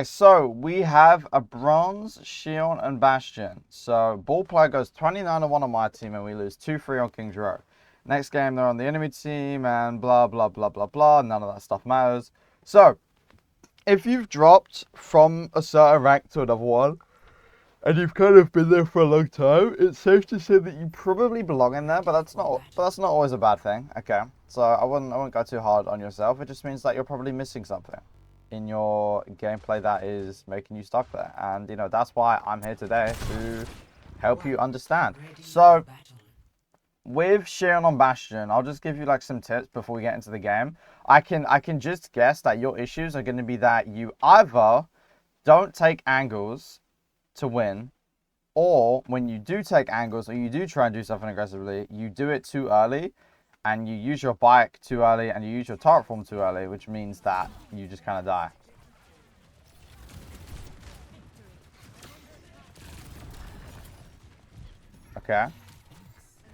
So we have a bronze, Shion, and Bastion. So ball player goes 29-1 on my team, and we lose 2-3 on King's Row. Next game, they're on the enemy team, and blah, blah, blah, blah, blah. None of that stuff matters. So, if you've dropped from a certain rank to another one, and you've kind of been there for a long time, it's safe to say that you probably belong in there, but that's not always a bad thing. Okay, so I wouldn't go too hard on yourself. It just means that you're probably missing something in your gameplay that is making you stuck there, and that's why I'm here today to help you understand. So with Shion on Bastion, I'll just give you like some tips before we get into the game. I can just guess that your issues are going to be that you either don't take angles to win, or when you do take angles or you do try and do something aggressively, you do it too early and you use your bike too early and you use your turret form too early, which means that you just kind of die. Okay.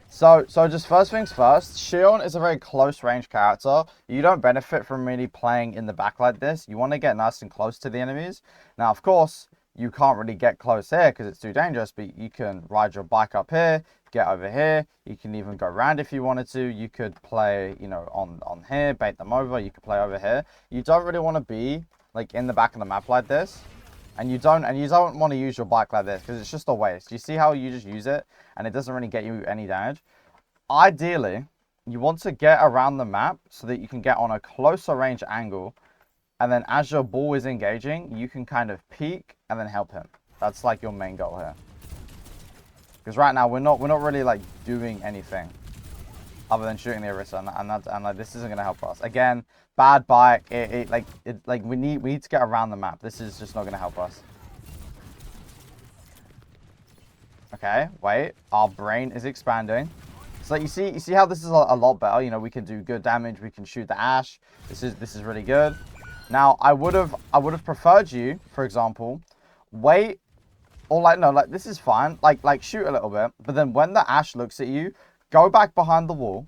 So just first things first, Shion is a very close range character. You don't benefit from really playing in the back like this. You want to get nice and close to the enemies. Now, of course, you can't really get close here because it's too dangerous, but you can ride your bike up here, get over here. You can even go around if you wanted to. You could play, on here, bait them over. You could play over here. You don't really want to be like in the back of the map like this. And you don't want to use your bike like this because it's just a waste. You see how you just use it and it doesn't really get you any damage? Ideally, you want to get around the map so that you can get on a closer range angle, and then as your ball is engaging, you can kind of peek and then help him. That's like your main goal here. Because right now we're not really like doing anything other than shooting the Orisa, and like this isn't gonna help us. Again, bad bike. We need to get around the map. This is just not gonna help us. Okay, wait. Our brain is expanding. So you see how this is a lot better. We can do good damage. We can shoot the Ashe. This is really good. Now I would have preferred you, for example, wait, or no, this is fine. Like shoot a little bit, but then when the Ashe looks at you, go back behind the wall,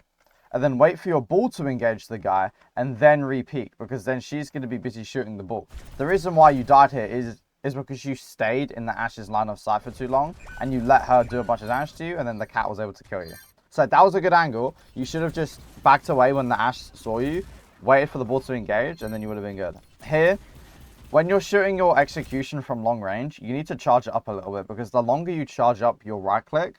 and then wait for your ball to engage the guy, and then re-peek, because then she's going to be busy shooting the ball. The reason why you died here is because you stayed in the Ashe's line of sight for too long, and you let her do a bunch of damage to you, and then the cat was able to kill you. So that was a good angle. You should have just backed away when the Ashe saw you, waited for the ball to engage, and then you would have been good. Here, when you're shooting your execution from long range, you need to charge it up a little bit, because the longer you charge up your right click,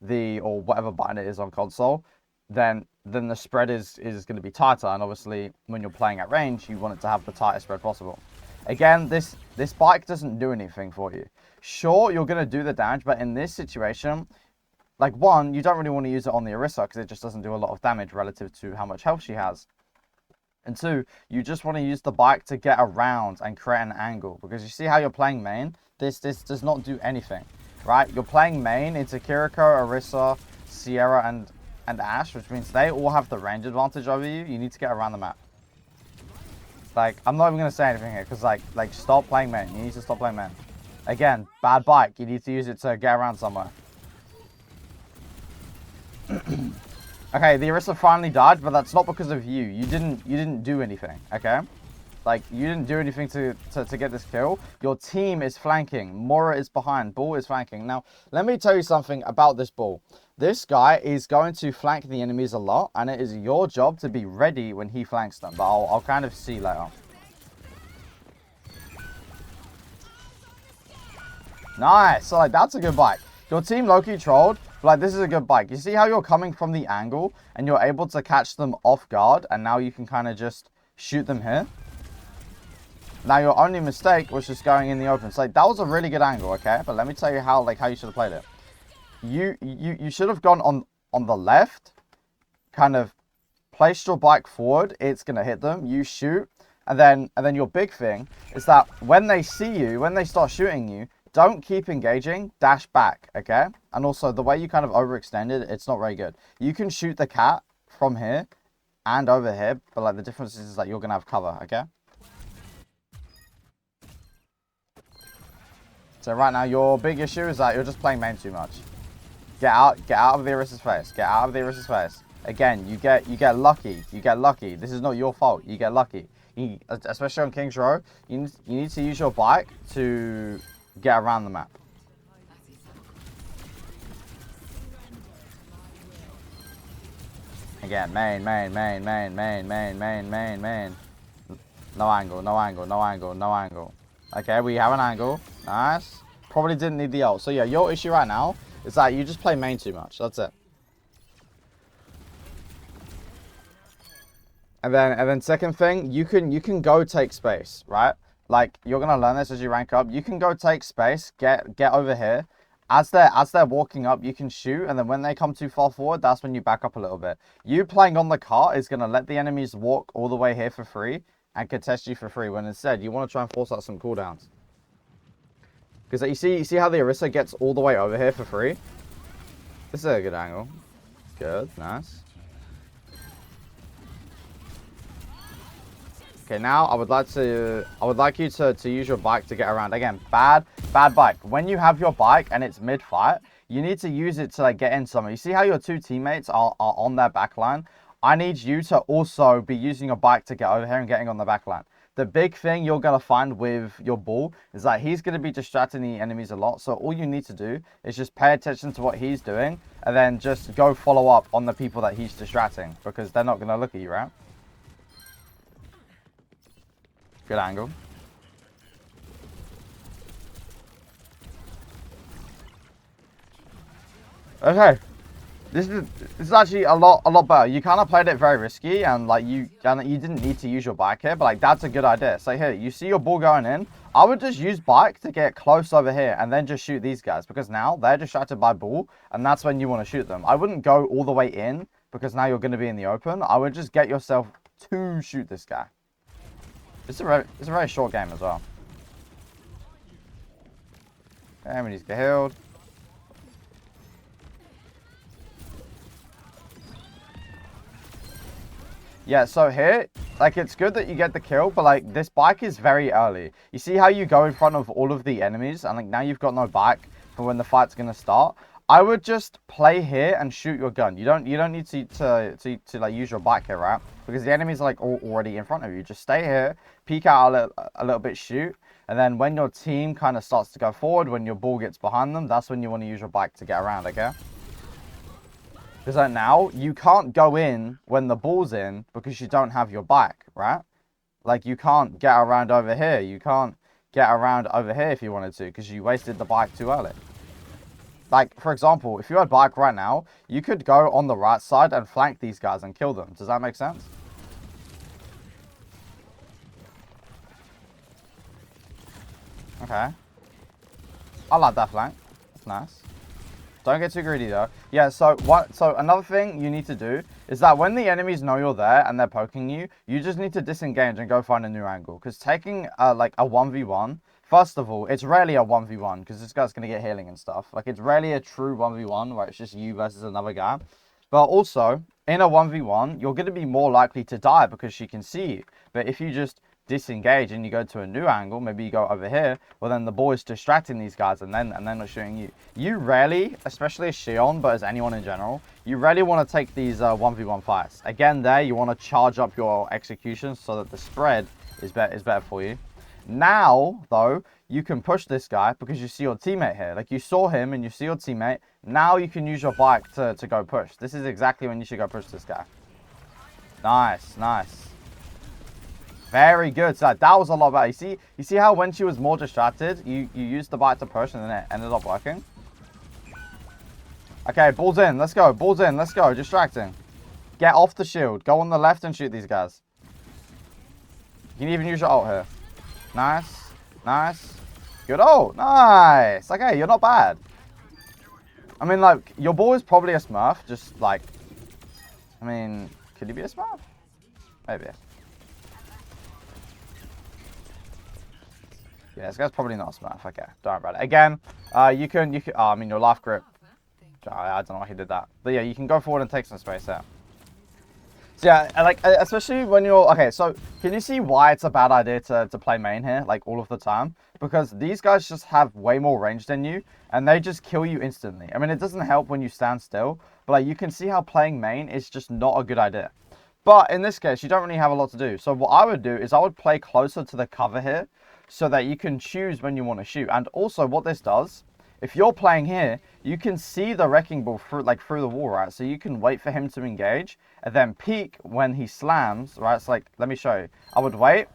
or whatever button it is on console, then the spread is going to be tighter. And obviously, when you're playing at range, you want it to have the tightest spread possible. Again, this bike doesn't do anything for you. Sure, you're going to do the damage, but in this situation, like, one, you don't really want to use it on the Orisa because it just doesn't do a lot of damage relative to how much health she has. And two, you just want to use the bike to get around and create an angle, because you see how you're playing main? This does not do anything, right? You're playing main into Kiriko, Orisa, Sierra, and Ashe, which means they all have the range advantage over you. You need to get around the map. Like, I'm not even going to say anything here, because, like, stop playing main. You need to stop playing main. Again, bad bike. You need to use it to get around somewhere. Okay, the Orisa finally died, but that's not because of you. You didn't do anything, okay? Like, you didn't do anything to get this kill. Your team is flanking. Mora is behind. Bull is flanking. Now, let me tell you something about this Bull. This guy is going to flank the enemies a lot, and it is your job to be ready when he flanks them. But I'll kind of see later. Nice. So, like, that's a good bike. Your team Loki trolled, but, like, this is a good bike. You see how you're coming from the angle, and you're able to catch them off guard, and now you can kind of just shoot them here? Now, your only mistake was just going in the open. So, like, that was a really good angle, okay? But let me tell you how you should have played it. You should have gone on the left, kind of placed your bike forward. It's going to hit them. You shoot. And then your big thing is that when they see you, when they start shooting you, don't keep engaging, dash back, okay? And also, the way you kind of overextended, it's not very good. You can shoot the cat from here and over here, but, like, the difference is that you're going to have cover, okay? So right now, your big issue is that you're just playing main too much. Get out of the Orisa's face. Get out of the Orisa's face. Again, you get lucky. You get lucky. This is not your fault. You get lucky. especially on King's Row, you need to use your bike to get around the map. Again, main. No angle. Okay, we have an angle. Nice. Probably didn't need the ult. So yeah, your issue right now is that you just play main too much. That's it. And then second thing, you can go take space, right? Like, you're gonna learn this as you rank up. You can go take space, get over here. As they're walking up, you can shoot, and then when they come too far forward, that's when you back up a little bit. You playing on the cart is gonna let the enemies walk all the way here for free and contest you for free, when instead you want to try and force out some cooldowns. Because you see how the Orisa gets all the way over here for free? This is a good angle. Good, nice. Okay, now I would like you to use your bike to get around. Again, bad bike. When you have your bike and it's mid-fight, you need to use it to like get in somewhere. You see how your two teammates are on their backline? I need you to also be using your bike to get over here and getting on the backline. The big thing you're going to find with your bull is that he's going to be distracting the enemies a lot. So all you need to do is just pay attention to what he's doing and then just go follow up on the people that he's distracting, because they're not going to look at you, right? Good angle. Okay. This is actually a lot better. You kind of played it very risky, and like you didn't need to use your bike here, but like that's a good idea. So here, you see your ball going in. I would just use bike to get close over here and then just shoot these guys, because now they're distracted by ball, and that's when you want to shoot them. I wouldn't go all the way in, because now you're going to be in the open. I would just get yourself to shoot this guy. It's a very short game as well. Okay, we need to get healed. Yeah, so here, like, it's good that you get the kill, but like this bike is very early. You see how you go in front of all of the enemies, and like now you've got no bike for when the fight's gonna start. I would just play here and shoot your gun. You don't need to like use your bike here, right? Because the enemies are like already in front of you. Just stay here, peek out a little bit, shoot, and then when your team kind of starts to go forward, when your ball gets behind them, that's when you want to use your bike to get around, okay? Because like now, you can't go in when the ball's in because you don't have your bike, right? Like, you can't get around over here. You can't get around over here if you wanted to, because you wasted the bike too early. Like, for example, if you had bike right now, you could go on the right side and flank these guys and kill them. Does that make sense? Okay. I like that flank. That's nice. Don't get too greedy though. Yeah, so another thing you need to do is that when the enemies know you're there and they're poking you, you just need to disengage and go find a new angle. Because taking like a 1v1, first of all, it's rarely a 1v1 because this guy's going to get healing and stuff. Like, it's rarely a true 1v1 where it's just you versus another guy. But also, in a 1v1, you're going to be more likely to die because she can see you. But if you just disengage and you go to a new angle, maybe you go over here, well then the ball is distracting these guys and then not shooting you. You rarely, especially as Xion, but as anyone in general, you rarely want to take these 1v1 fights. Again, there you want to charge up your execution so that the spread is better for you. Now though, you can push this guy because you see your teammate here. Like, you saw him and you see your teammate. Now you can use your bike to go push. This is exactly when you should go push this guy. Nice. Very good. So that was a lot better. You see how when she was more distracted, you used the bike to push and then it ended up working? Okay, balls in. Let's go. Balls in. Let's go. Distracting. Get off the shield. Go on the left and shoot these guys. You can even use your ult here. Nice. Good ult. Nice. Okay, you're not bad. I mean, like, your ball is probably a smurf. Just like, I mean, could he be a smurf? Maybe. Yeah, this guy's probably not a smurf. Okay, don't worry about it. Again, you can. Oh, I mean, your life grip. I don't know why he did that. But yeah, you can go forward and take some space there. So yeah, like, especially when you're... Okay, so can you see why it's a bad idea to play main here, like, all of the time? Because these guys just have way more range than you, and they just kill you instantly. I mean, it doesn't help when you stand still, but like, you can see how playing main is just not a good idea. But in this case, you don't really have a lot to do. So what I would do is I would play closer to the cover here so that you can choose when you want to shoot. And also what this does, if you're playing here, you can see the wrecking ball through the wall, right? So you can wait for him to engage and then peek when he slams, right? It's like, let me show you. I would wait.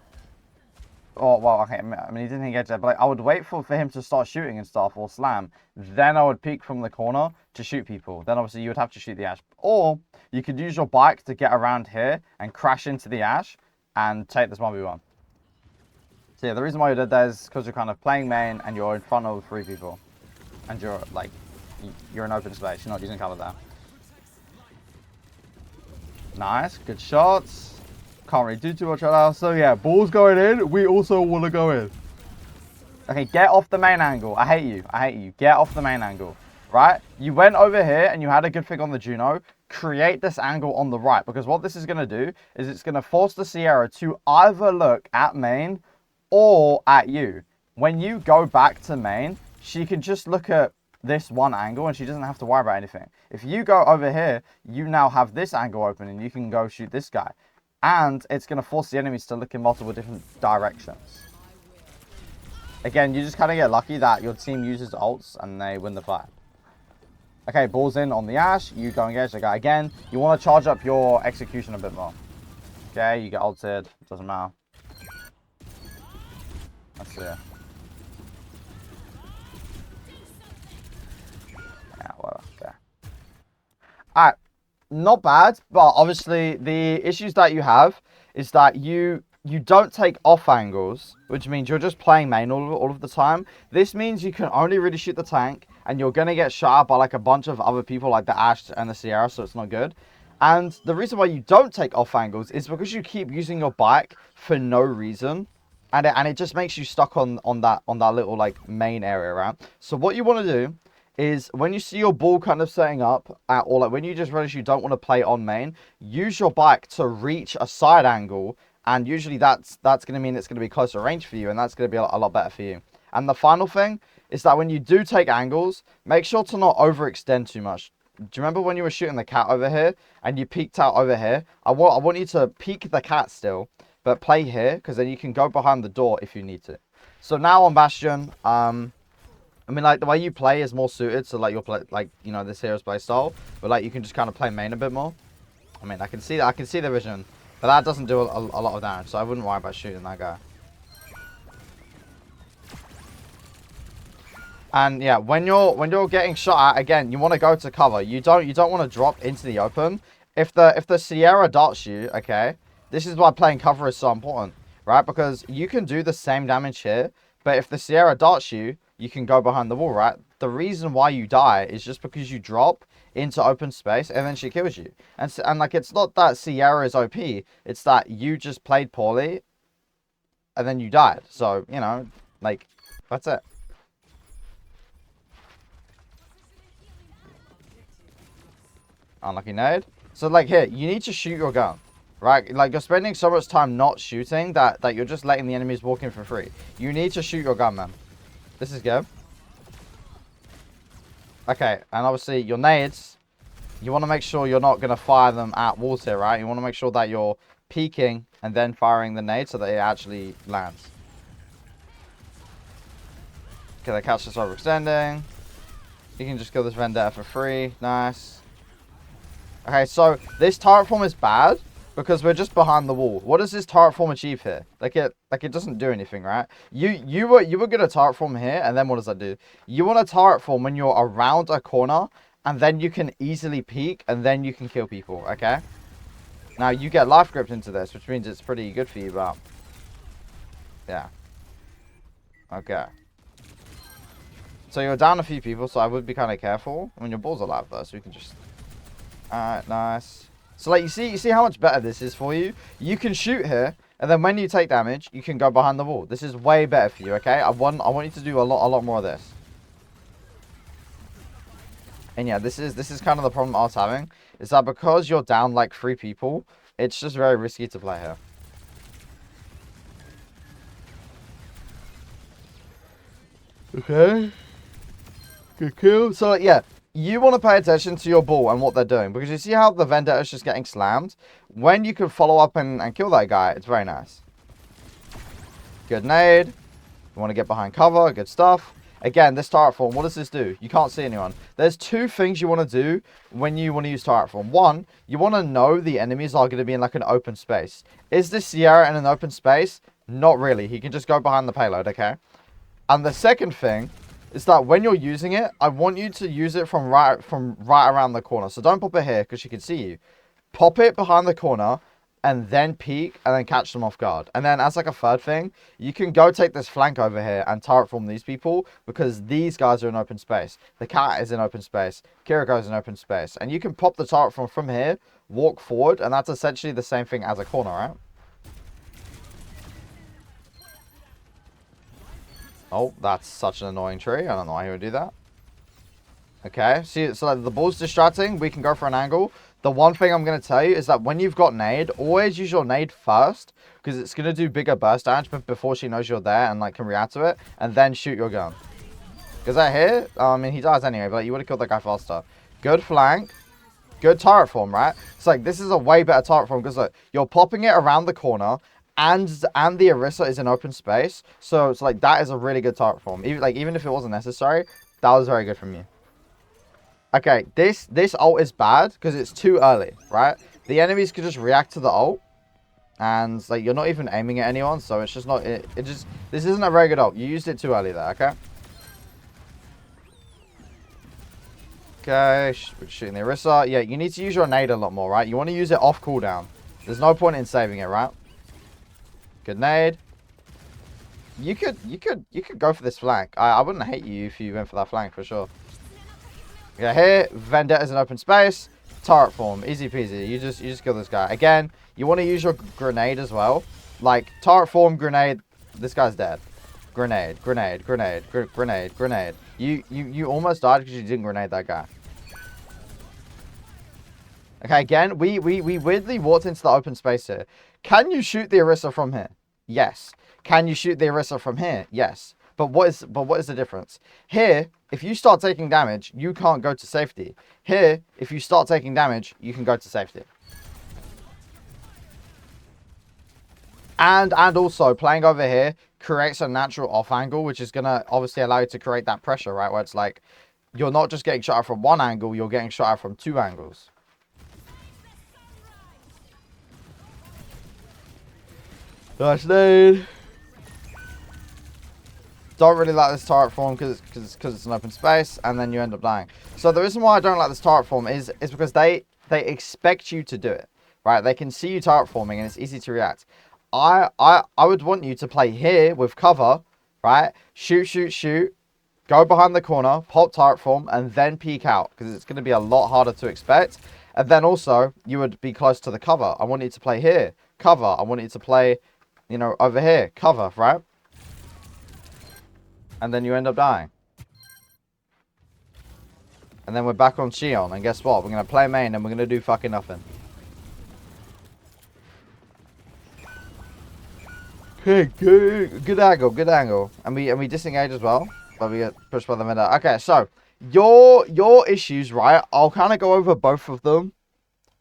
Oh, well, okay, I mean, he didn't engage there, but like, I would wait for him to start shooting and stuff or slam. Then I would peek from the corner to shoot people. Then obviously you would have to shoot the Ashe. Or you could use your bike to get around here and crash into the Ashe and take this 1v1. So yeah, the reason why you did that is because you're kind of playing main and you're in front of 3 people. And you're like, you're in open space. You're not using cover there. Nice, good shots. Can't really do too much right now. So yeah, ball's going in. We also want to go in. Okay, get off the main angle. I hate you. I hate you. Get off the main angle. Right? You went over here and you had a good thing on the Juno. Create this angle on the right. Because what this is going to do is it's going to force the Sierra to either look at main or at you. When you go back to main, she can just look at this one angle and she doesn't have to worry about anything. If you go over here, you now have this angle open and you can go shoot this guy. And it's going to force the enemies to look in multiple different directions. Again, you just kind of get lucky that your team uses ults and they win the fight. Okay, ball's in on the Ashe. You go engage the guy again. You want to charge up your execution a bit more. Okay, you get ulted. Doesn't matter. Let's see. Yeah, whatever. Okay. Alright. Not bad, but obviously the issues that you have is that you don't take off angles, which means you're just playing main all of the time. This means you can only really shoot the tank, and you're going to get shot at by like a bunch of other people like the Ashe and the Sierra, so it's not good. And the reason why you don't take off angles is because you keep using your bike for no reason. And it just makes you stuck on that little like main area, right? So what you want to do is when you see your ball kind of setting up, or like when you just realize you don't want to play on main, use your bike to reach a side angle, and usually that's going to mean it's going to be closer range for you, and that's going to be a lot better for you. And the final thing is that when you do take angles, make sure to not overextend too much. Do you remember when you were shooting the cat over here, and you peeked out over here? I want you to peek the cat still, but play here, because then you can go behind the door if you need to. So now on Bastion, I mean, like, the way you play is more suited to, like, your play, like, you know, this hero's play style. But, like, you can just kind of play main a bit more. I mean, I can see the vision. But that doesn't do a lot of damage, so I wouldn't worry about shooting that guy. And, yeah, when you're getting shot at, again, you want to go to cover. You don't want to drop into the open. If the Sierra darts you, okay, this is why playing cover is so important, right? Because you can do the same damage here, but if the Sierra darts you, you can go behind the wall, right? The reason why you die is just because you drop into open space and then she kills you. And like, it's not that Sierra is OP. It's that you just played poorly and then you died. So, you know, like, that's it. Unlucky nade. So, like, here, you need to shoot your gun. Right? Like, you're spending so much time not shooting that you're just letting the enemies walk in for free. You need to shoot your gun, man. This is good. Okay, and obviously your nades, you want to make sure you're not going to fire them at walls here, right? You want to make sure that you're peeking and then firing the nade so that it actually lands. Okay, the catch is overextending. You can just kill this Vendetta for free. Nice. Okay, so this turret form is bad because we're just behind the wall. What does this turret form achieve here? Like it doesn't do anything, right? You were gonna turret form here, and then what does that do? You want a turret form when you're around a corner, and then you can easily peek, and then you can kill people, okay? Now you get life gripped into this, which means it's pretty good for you, but yeah. Okay. So you're down a few people, so I would be kind of careful. I mean, your ball's alive though, so you can just. Alright, nice. So, like, you see how much better this is for you? You can shoot here, and then when you take damage, you can go behind the wall. This is way better for you, okay? I want you to do a lot more of this. And yeah, this is kind of the problem I was having. Is that because you're down, like, 3 people, it's just very risky to play here. Okay. Good kill. So, yeah. you want to pay attention to your ball and what they're doing. Because you see how the Vendetta is just getting slammed? When you can follow up and kill that guy, it's very nice. Good nade. You want to get behind cover. Good stuff. Again, this turret form, what does this do? You can't see anyone. There's two things you want to do when you want to use turret form. One, you want to know the enemies are going to be in like an open space. Is this Sierra in an open space? Not really. He can just go behind the payload, okay? And the second thing is that when you're using it, I want you to use it from right around the corner. So don't pop it here because she can see you. Pop it behind the corner and then peek and then catch them off guard. And then as like a third thing, you can go take this flank over here and turret form these people because these guys are in open space. The cat is in open space. Kiriko's in open space. And you can pop the turret form from here, walk forward, and that's essentially the same thing as a corner, right? Oh, that's such an annoying tree. I don't know why he would do that. Okay, see, so like the ball's distracting. We can go for an angle. The one thing I'm going to tell you is that when you've got nade, always use your nade first. Because it's going to do bigger burst damage before she knows you're there and like can react to it. And then shoot your gun. Because that hit, I mean, he dies anyway. But like, you would have killed that guy faster. Good flank. Good turret form, right? It's like, this is a way better turret form. Because look, you're popping it around the corner. And the Orisa is in open space. So it's like, that is a really good turret form. Even if it wasn't necessary, that was very good from you. Okay, this ult is bad because it's too early, right? The enemies can just react to the ult. And like you're not even aiming at anyone, so it's just not this isn't a very good ult. You used it too early there, okay? Okay, shooting the Orisa. Yeah, you need to use your nade a lot more, right? You want to use it off cooldown. There's no point in saving it, right? Good nade. You could go for this flank. I wouldn't hate you if you went for that flank for sure. Yeah, here, Vendetta's in open space. Turret form, easy peasy. You just kill this guy. Again, you want to use your grenade as well. Like, turret form, grenade. This guy's dead. Grenade, grenade, grenade, grenade, grenade. You almost died because you didn't grenade that guy. Okay, again, we weirdly walked into the open space here. Can you shoot the Orisa from here? Yes. Can you shoot the Orisa from here? Yes. But what is the difference? Here, if you start taking damage, you can't go to safety. Here, if you start taking damage, you can go to safety. And also, playing over here creates a natural off angle, which is going to obviously allow you to create that pressure, right? Where it's like, you're not just getting shot at from one angle, you're getting shot at from two angles. Nice nade. Don't really like this turret form because it's an open space, and then you end up dying. So the reason why I don't like this turret form is because they expect you to do it, right? They can see you turret forming, and it's easy to react. I would want you to play here with cover, right? Shoot, go behind the corner, pop turret form, and then peek out because it's going to be a lot harder to expect. And then also you would be close to the cover. I want you to play here, cover. I want you to play, you know, over here, cover, right? And then you end up dying. And then we're back on Xion. And guess what? We're going to play main and we're going to do fucking nothing. Okay, good angle. And we disengage as well. But we get pushed by the middle. Okay, so your issues, right? I'll kind of go over both of them.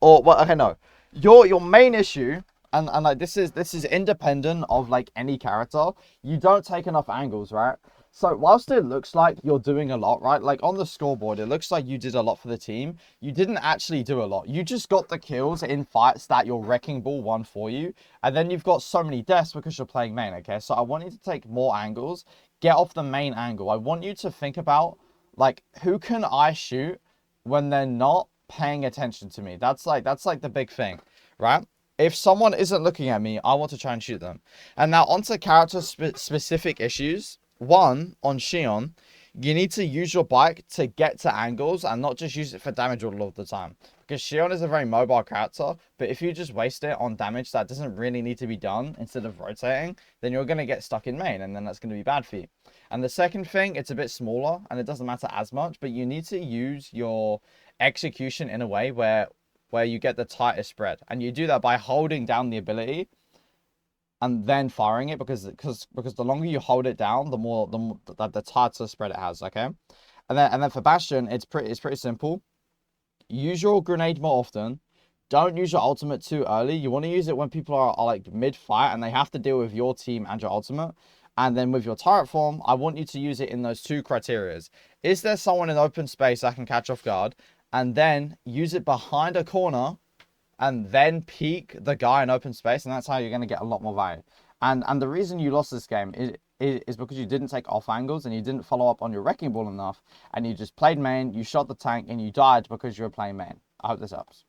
Or, well, okay, no. Your main issue... And like this is independent of like any character. You don't take enough angles, right? So whilst it looks like you're doing a lot, right? Like on the scoreboard, it looks like you did a lot for the team. You didn't actually do a lot. You just got the kills in fights that your Wrecking Ball won for you. And then you've got so many deaths because you're playing main, okay? So I want you to take more angles. Get off the main angle. I want you to think about, like, who can I shoot when they're not paying attention to me? That's like the big thing, right? If someone isn't looking at me, I want to try and shoot them. And now onto character-specific issues. One, on Xion, you need to use your bike to get to angles and not just use it for damage all of the time. Because Xion is a very mobile character, but if you just waste it on damage that doesn't really need to be done instead of rotating, then you're going to get stuck in main, and then that's going to be bad for you. And the second thing, it's a bit smaller, and it doesn't matter as much, but you need to use your execution in a way where you get the tightest spread. And you do that by holding down the ability and then firing it, because the longer you hold it down, the tighter spread it has, okay? And then for Bastion, it's pretty simple. Use your grenade more often. Don't use your ultimate too early. You want to use it when people are like mid-fight and they have to deal with your team and your ultimate. And then with your turret form, I want you to use it in those two criterias. Is there someone in open space I can catch off guard? And then use it behind a corner and then peek the guy in open space. And that's how you're going to get a lot more value. And the reason you lost this game is because you didn't take off angles and you didn't follow up on your wrecking ball enough. And you just played main, you shot the tank, and you died because you were playing main. I hope this helps.